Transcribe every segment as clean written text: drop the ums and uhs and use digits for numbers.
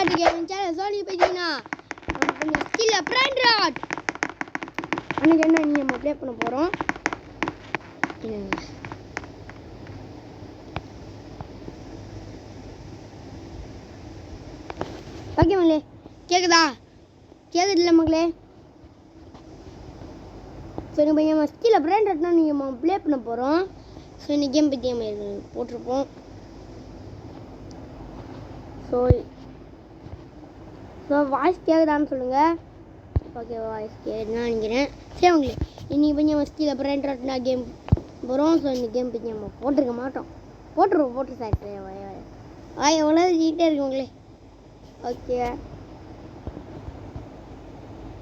Welcome to gaming channel. So நீங்கள் பார்த்தீங்கன்னா கொஞ்சம் ஸ்கில்ல பிராண்ட் ராட் அன்றைக்கி என்ன நம்ம ப்ளே பண்ண போகிறோம். ஓகே மக்களே, கேட்குதா? கேட்குதுல்ல மக்களே? ஸோ நம்ம நம்ம ஸ்கில்ல பிராண்ட் ராட்னா நீங்கள் ப்ளே பண்ண போகிறோம். ஸோ இந்த கேம் பற்றி நம்ம போட்டிருப்போம். ஸோ வாய்ஸ் கேட்குதான்னு சொல்லுங்கள். ஓகே, வாய்ஸ் கேட்குதுன்னு நினைக்கிறேன். சரி உங்களே, இன்றைக்கி பற்றி நம்ம ஸ்கில்ல பிராண்ட் ராட்னா கேம் போகிறோம். ஸோ இந்த கேம் பற்றி நம்ம போட்டிருக்க மாட்டோம். போட்டு சார் எவ்வளோ ஜீட்டே இருக்கு உங்களே.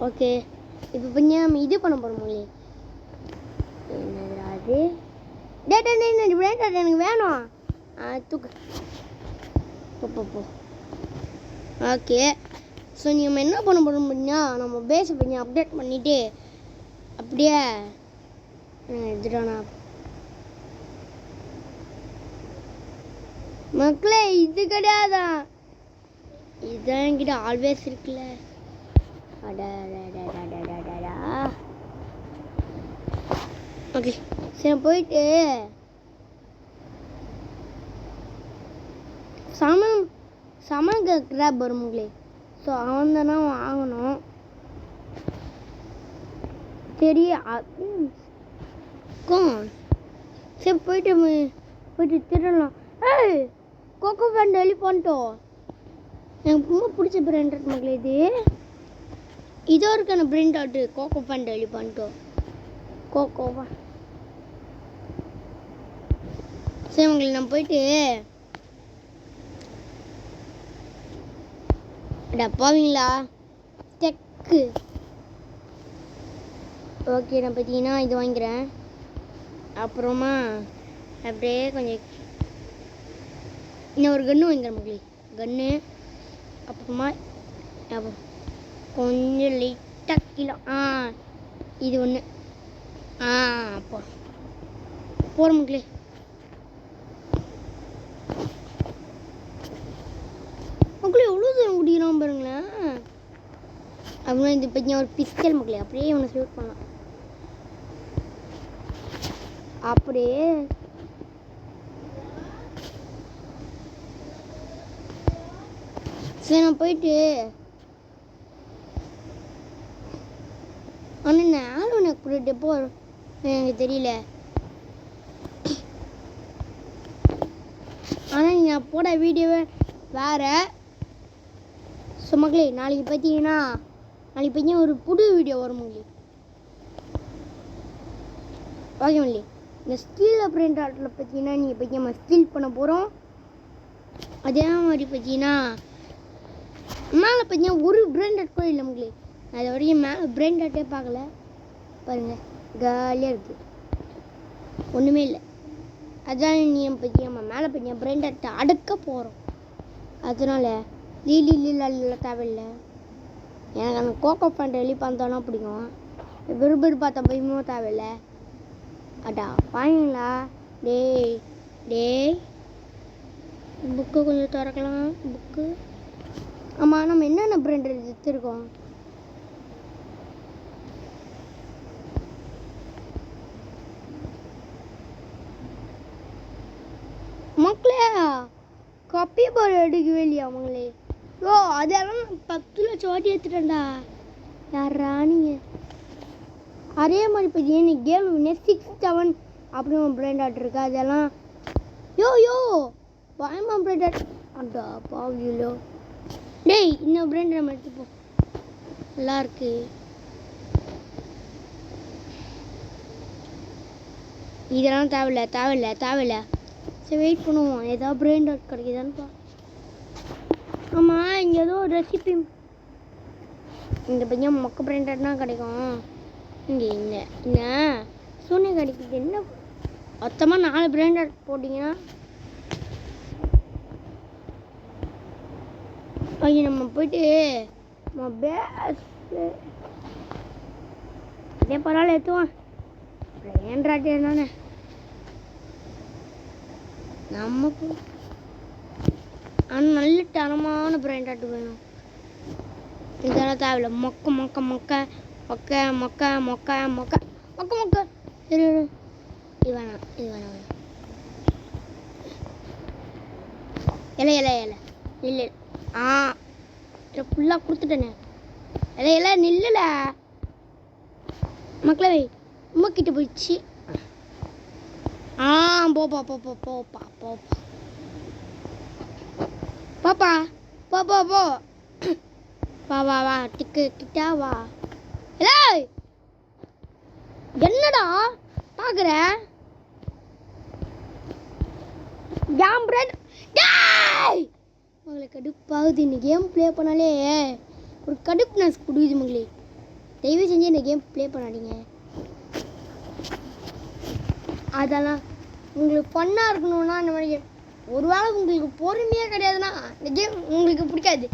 ஓகே இப்போ பண்ணி நம்ம இது பண்ண போகிறோம் உங்களே. என்னது அது? பிராண்ட் ராட் எனக்கு வேணும். தூக்கு போ. ஓகே, ஸோ நம்ம என்ன பண்ண போகிறோம் அப்படின்னா, நம்ம பேஸை கொஞ்சம் அப்டேட் பண்ணிவிட்டு அப்படியே இதுடானா மக்களே, இது கிடையாதான், இதுதான் என்கிட்ட ஆல்வேஸ் இருக்குல்ல. ஓகே சரி, போயிட்டு சமன் கிராப் வருங்களே. ஸோ அவன் தானே வாங்கணும். சரி சரி போயிட்டு திருடலாம். கோகோ பேண்ட் வெளி பண்ணிட்டோம். எனக்கு ரொம்ப பிடிச்ச பிராண்ட் ராட் மக்களே. இதோ இருக்கான பிராண்ட் ராட் கோகோ பேண்ட் வெளி பண்ணிட்டோம். கோகோவா சரி உங்களுக்கு நம்ம போயிட்டு டப்பாவீங்களா டெக்கு. ஓகே, நான் பார்த்தீங்கன்னா இது வாங்கிக்கிறேன். அப்புறமா அப்படியே கொஞ்சம் இன்னும் ஒரு கன்று வாங்கிக்கிறேன் மக்களே. கன்று அப்புறமா கொஞ்சம் லைட்டாக கீழே இது ஒன்று அப்போ போகிற மக்களே. மக்களே எவ்வளோ தூரம் குடிக்கிறான் பாருங்களேன். அப்படின்னா இது பற்றி ஒரு பிஸ்கல் மக்களே. அப்படியே இவனை ஷூட் பண்ணலாம். அப்படியே சரி நான் போயிட்டு ஆனால் நான் உனக்கு கூட்டிட்டு போ, எனக்கு தெரியல. ஆனால் நான் போட வீடியோவே வேறு. ஸோ மக்களே, நாளைக்கு பார்த்தீங்கன்னா ஒரு புது வீடியோ வரும் மக்களே. ஓகே மக்களே, இந்த ஸ்கில் பிராண்ட் ராட்டில் பார்த்தீங்கன்னா நீங்கள் நம்ம ஸ்கில் பண்ண போகிறோம். அதே மாதிரி பார்த்தீங்கன்னா மேலே பார்த்தீங்கன்னா ஒரு பிராண்ட் ராட் கூட இல்லை மக்களே. அது வரைக்கும் மேலே பிராண்ட் ராட்டே பார்க்கல பாருங்கள். காலியாக இருக்குது, ஒன்றுமே இல்லை. அதான் நம்ம மேலே பார்த்தீங்கன்னா பிராண்ட் ராட்டை அடுக்க போகிறோம். அதனால லீல தேவையில்லை. எனக்கு அந்த கோகோ பேண்ட் வெளி பார்த்தோன்னா பிடிக்கும். விரும்பி பார்த்த பயமும் தேவையில்லை. அடா பாருங்களா. டேய் புக்கு கொஞ்சம் திறக்கலாம். புக்கு ஆமாம், நம்ம என்னென்ன பிராண்ட் எடுத்துருக்கோம்? மக்களே, கப்பி பால் எடுக்கவே இல்லையா அவங்களே? அதெல்லாம் 10 லட்சம் வாட்டி எடுத்துட்டேன்டா. யாரா நீங்கள்? அதே மாதிரி பார்த்தீங்கன்னா கேம் 6-7 அப்படின்னு பிராண்ட் ராட் இருக்கு. அதெல்லாம் பயமா பிராண்ட் ராட். அடா பாவிலோ. டேய், இன்னும் பிராண்ட் நம்ம எடுத்துப்போம். நல்லா இருக்கு. இதெல்லாம் தேவையில்லை. சரி வெயிட் பண்ணுவோம், ஏதாவது பிராண்ட் ராட் கிடைக்குதான்னு. ஆமாம், இங்கே ஏதோ ரெசிபி இந்த பையன் மொக்க பிராண்ட் ராட்னா கிடைக்கும். இங்கே இந்த சூனிய கிடைக்குது. என்ன மொத்தமாக 4 பிராண்ட் ராட் போட்டிங்கன்னா ஓகே, நம்ம போயிட்டு அதே பரவாயில்ல எடுத்துவான். பிராண்ட் ராட் என்னன்னு நமக்கு ஆனால் நல்ல தரமான பிராண்டாட்டு வேணும். இதெல்லாம் தேவையில்ல. மொக்க மொக்க மொக்க மொக்க மொக்க மொக்க மொக்க மொக்க மொக்க. சரி இது வேணாம், இது வேணாம் வேணாம். இலை இலை இலை நில்லு. இதை ஃபுல்லாக கொடுத்துட்டேனே. இலை இலை நில்லுல மக்களே. உம்மக்கிட்ட போயிடுச்சு. போப்பா போப்பா போப்பா போப்பா பாப்பா போ போ போ. வா வா வா டிக்கு கிட்டா வா. ஏய் என்னடா பார்க்குற? கேம் பிரெண்ட் உங்களை கடுப்பாகுது. இந்த கேம் ப்ளே பண்ணாலே ஒரு கடுப்புனஸ் கொடுக்குது மங்களே. தயவு செஞ்சு இந்த கேம் ப்ளே பண்ணாதீங்க. அதெல்லாம் உங்களுக்கு ஃபன்னாக இருக்கணும்னா இந்த மாதிரி கேம். ஒரு வேளை உங்களுக்கு பொறுமையாக கிடையாதுன்னா இந்த கேம் உங்களுக்கு பிடிக்காது.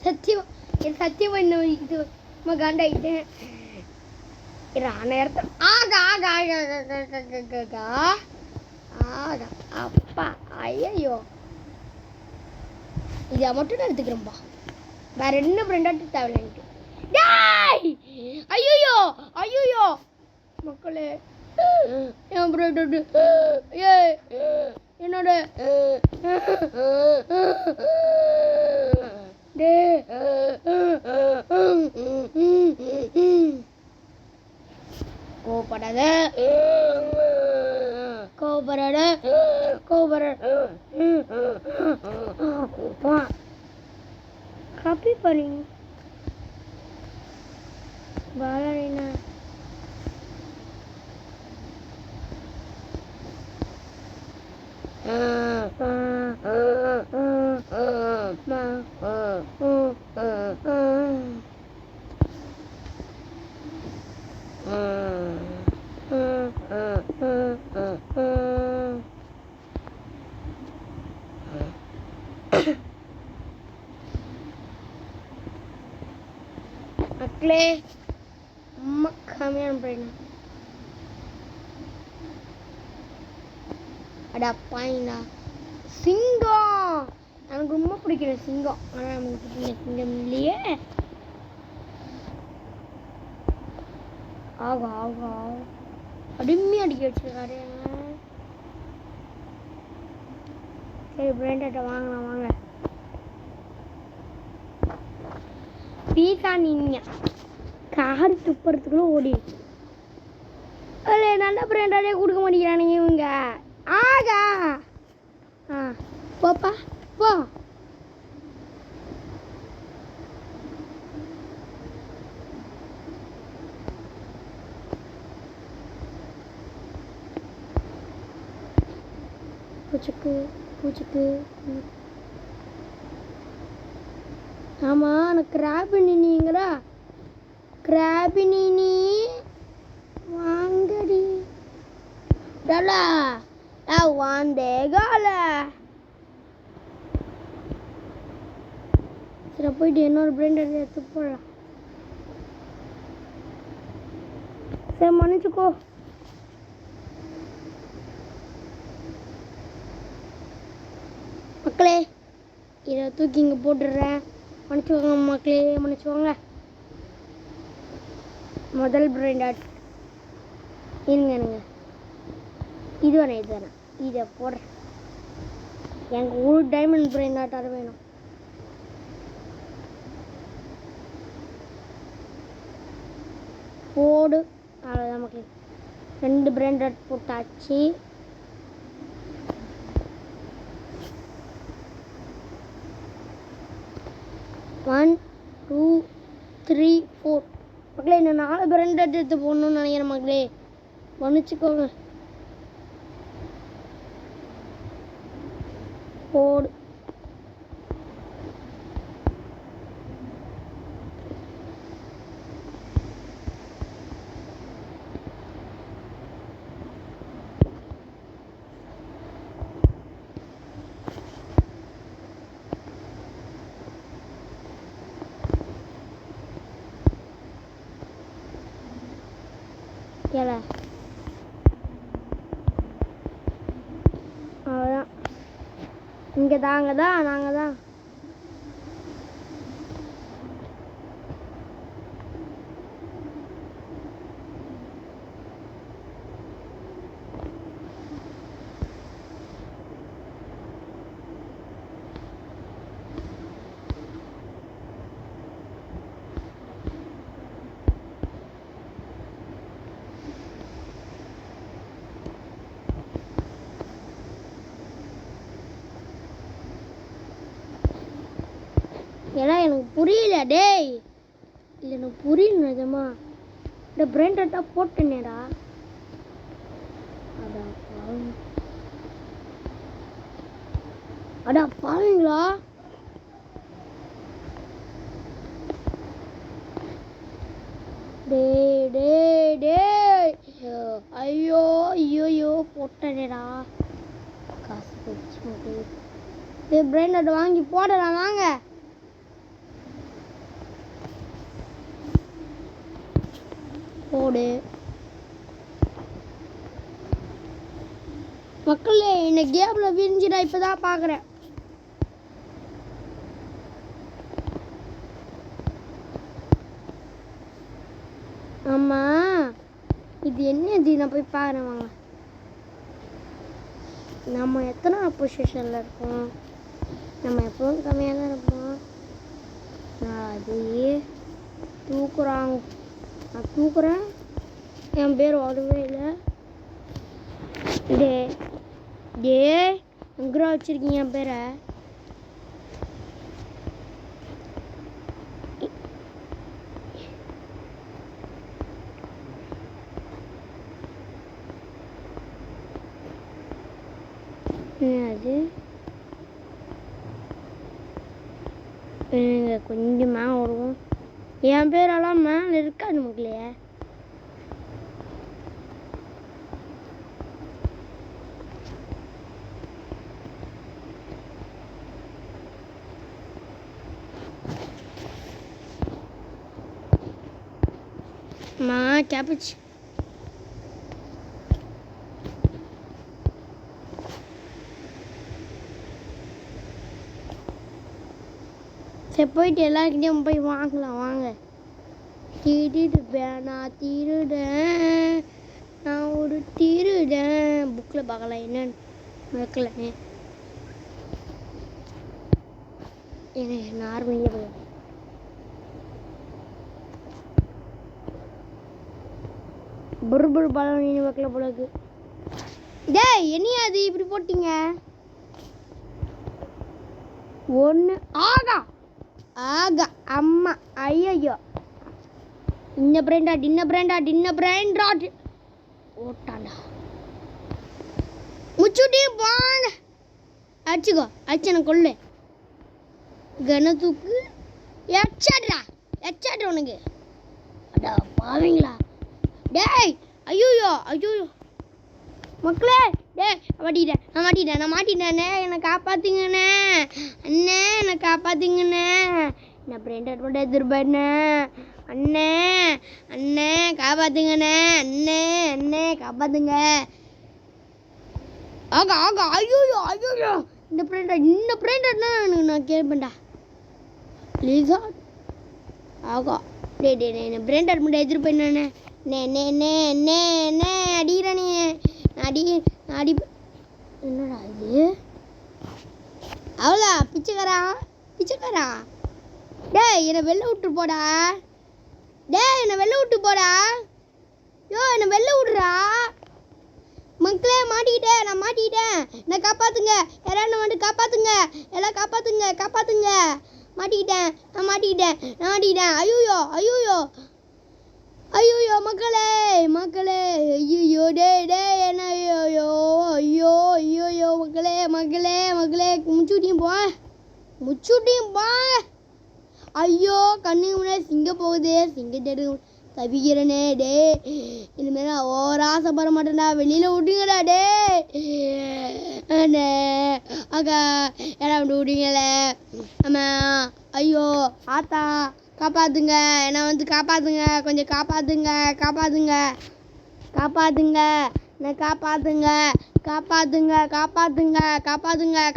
சத்தியமாக இந்த இது காண்டாயிட்டேன். நேரத்தில் ஆகா ஆகா ஆகா ஆகா அப்பா ஐயோ இதை மட்டும் நான் எடுத்துக்கிறேன்ப்பா. வேற என்ன பிரெண்டாட்டு தேவையில்ல எனக்கு. ஐயோ ஐயோ மக்களே என் பிரெண்ட் என்னோட கோபப்படாத கோபப்படாத கோபப்படாத. காப்பி பண்ணி பாலரினா மக்களே அம்மா கம்மியான பிரெண்ட். அடா பாயினா சிங்கம் எனக்கு ரொம்ப பிடிக்கிற சிங்கம். ஆனால் நமக்கு சிங்கம் இல்லையே. ஆகா ஆகா அடிமையாக அடிக்க வச்சிருக்காரு. சரி பிராண்டட்டை வாங்கலாம் வாங்க. பீஸா நீங்க கார் துப்புறதுக்குள்ள ஓடி நல்ல பிராண்டாலே கொடுக்க மாட்டேங்கிறானுங்க இவங்க. ஆகா போப்பா போ. பூச்சிக்கு பூச்சிக்கு ஆமாம் நான் கிராபினிங்களா கிராபினி வாங்கடி டலா வாந்தே கால. சரி போயிட்டு இன்னொரு பிராண்டட் எடுத்து போடலாம். சரி மன்னிச்சுக்கோ. மக்களே இதை தூக்கி இங்கே போட்டுடுறேன். மன்னிச்சுக்கோங்க மக்களே மன்னிச்சுக்கோங்க. முதல் பிராண்டட் இருங்க இது வேணாம் இது வேணாம் இதை போடுறேன். எனக்கு ஒரு டைமண்ட் பிராண்டாட்டாக வேணும். போடு அவ்வளோதான் மக்களே. 2 பிராண்டட் போட்டாச்சு. ஒன் 2 3 4 மக்களே நான் 4 பிராண்டட் எடுத்து போடணும்னு நினைக்கிறேன் மக்களே மன்னிச்சுக்கோங்க. போடு கேள. அவ்வளோதான் இங்கே தாங்க தான் நாங்கள் தான் ஏன்னா எனக்கு புரியல டேய். இல்லை எனக்கு புரியல நிஜமா. இந்த பிராண்டட்டா போட்டேனேடா. அடா பாருங்களா. டேய் டேய் டேய். ஐயோ ஐயோ போட்டேனேடா. காசு போச்சு மக்களே. டேய் பிராண்டட் வாங்கி போடலாம் வாங்க. போடு மக்களே. இந்த கேம்ல விரிஞ்சிடா இப்பதான் பாக்குறேன். ஆமா இது என்னது? நான் போய் பாக்குறேன் வாங்க. நம்ம எத்தனை பொசிஷன்ல இருக்கோம்? நம்ம எப்பவும் கம்மியாக தான் இருப்போம். நான் அதையே தூக்குறாங்க. நான் தூக்குறேன். என் பேர் வரவே இல்லை. டே டே எங்கே வச்சிருக்கீங்க என் பேரை? அது கொஞ்சம் மேலே வருவோம். என் பேரெல்லாம் மேலே இருக்காது மக்களே. கேப்பிச்சு சரி போயிட்டு எல்லாருக்கிட்டையும் போய் வாங்கலாம் வாங்க. திருடுவேன் நான் திருடேன். நான் ஒரு திருடேன். புக்கில் பார்க்கலாம் என்னன்னு வைக்கலனே. எனக்கு நார்மலியாக போய் புரு பழம் நீ வைக்கல போலக்கு. டேய் என்னையா அது இப்படி போட்டீங்க? ஒன்று ஆகா ஆகா அம்மா ஐயோ. இன்ன பிராண்டாட் ஓட்டாண்டா. முச்சுட்டியும் போங்க. அடிச்சுக்கோ அடிச்சனை கொள்ளு. கனத்துக்கு எச்சாட்ரா உனக்கு. அடா பாவீங்களா. டேய் ஐயோ மக்களே. டேய் நான் மாட்டிட்டேனே. என்னை காப்பாத்துங்கண்ணே. அண்ணே என்னை காப்பாத்துங்கண்ணே. நான் பிராண்டட் போட்டு எதிர்பார்ண்ணே. அண்ணே காப்பாத்துங்கண்ணே. அண்ணே காப்பாத்துங்க. ஆகா ஐயோ இந்த பிராண்டட் தான் எனக்கு நான் கேட்பேன்டா. ப்ளீஸா ஆகா டே என்ன பிராண்டட் மட்டும் எதிர்பார்ண்ணே. அடிக்கிறேன் நீ அடி. என்னடா இது? அவ்வளோ பிச்சைக்காரா. டேய் என்னை வெளில விட்டு போடா. யோ என்னை வெளில விடுறா. மக்களே நான் மாட்டிக்கிட்டேன். நான் காப்பாத்துங்க. யாராவது வந்து காப்பாத்துங்க. எல்லாம் காப்பாத்துங்க. மாட்டிக்கிட்டேன். ஐயோ மக்களே ஐயோ டேய் என்ன ஐயோ மக்களே முச்சுட்டியும் போ. ஐயோ கண்ணுக்கு முன்னாடி சிங்கம் போகுது. சிங்கத்தெடு தவிக்கிறனே. டே இனிமேல் நான் ஆசைப்பட மாட்டேன்டா. வெளியில் விட்டுங்கடா டே. அக்கா யாராவது விட்டீங்களே. ஆமா ஐயோ ஆத்தா காப்பாத்துங்க. என்னை வந்து காப்பாத்துங்க. கொஞ்சம் காப்பாத்துங்க. என்னை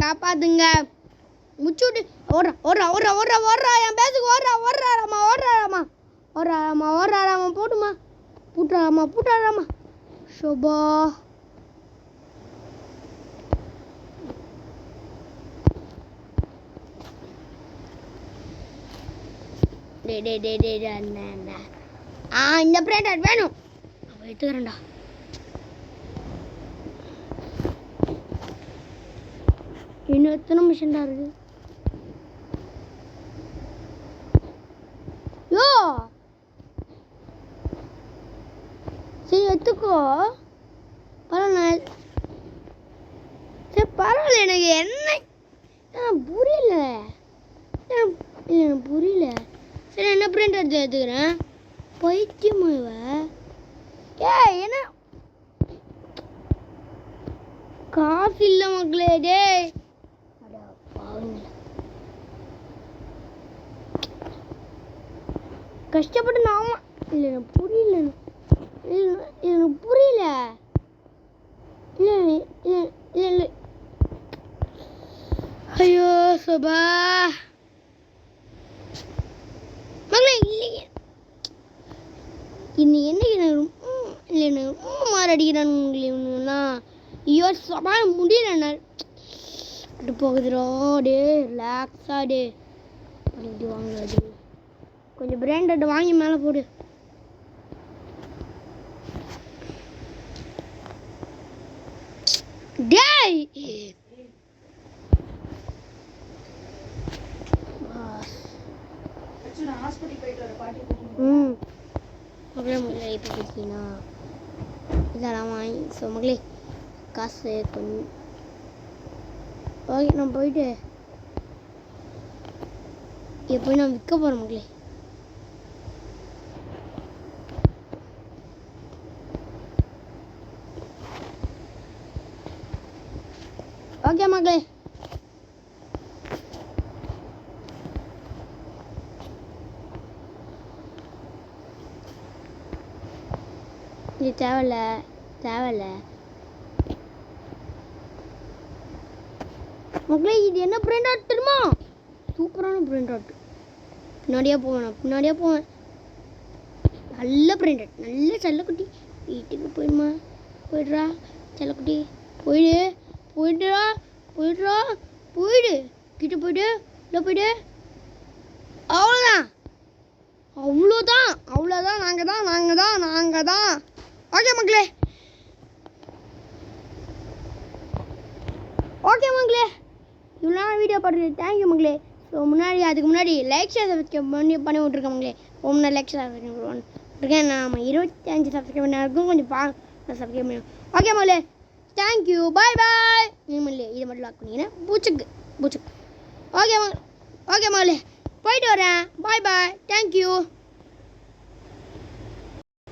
காப்பாத்துங்க. முச்சுட்டு ஓடுறா என் பேசுக்கு ஓடுறாராமா போட்டுமா ஷோபா. இந்த பிராண்டட் வேணும். எடுத்துக்கிறேன்டா. இன்னும் எத்தனை மிஷின்டா இருக்கு? எனக்கு புரியல. சரி என்ன பிரிண்ட் எடுத்துக்கிறேன். பைத்தியமாவ என்ன காசு இல்லை மக்களே. டேய் கஷ்டப்பட்டு நான் இல்லை எனக்கு புரியல. எனக்கு புரியல. இல்லை இல்லை இல்லை இல்லை ஐயோ சபா மகளே இல்லையே. இன்னும் என்னைக்கு இல்லை எனக்கு ரொம்ப மாறு அடிக்கிறானுங்களா. ஐயோ சபா முடியல. அது போகுதுடா. டே ரிலாக்ஸா டே அப்படி வாங்காது. கொஞ்சம் பிராண்டட் வாங்கி மேலே போடு. டேய் அப்படியே மகளே இப்போ பார்த்தீங்கன்னா இதெல்லாம் வாங்கி ஸோ மகளே காசு கொஞ்சம் ஓகே நான் போயிட்டு போய் நான் விற்க போகிறேன் மகளே. ஓகே மகளே இது தேவையில்ல மக்களே. இது என்ன பிராண்ட் ஆட் தெரியுமா? சூப்பரான பிராண்ட் ஆட். பின்னாடியே போவேன். நல்ல பிராண்டட் நல்ல செல்லக்குட்டி. வீட்டுக்கு போயிடுறா செல்லக்குட்டி. போயிடுறா கிட்ட போயிடு உள்ள போயிடு. அவ்வளோதான் நாங்கள் தான். ஓகே மக்களே இவ்வளோ வீடியோ பார்த்துட்டு தேங்க்யூ மக்களே. ஸோ அதுக்கு முன்னாடி லைக் ஷேர் சப்ஸ்கிரைப் பண்ணி விட்ருக்கேன் மக்களே. ரொம்ப லைக் ஷேர் இருக்கேன். நம்ம 25 சப்ஸ்கிரைப் பண்ணாருக்கும் கொஞ்சம் சப்ஸ்கிரைப் பண்ணி. ஓகே மக்களே தேங்க்யூ பாய். நீங்களே இதை மட்டும் லாக் பண்ணிக்கிறேன். பூச்சுக்கு ஓகே மக்களே போயிட்டு வரேன். Bye thank you.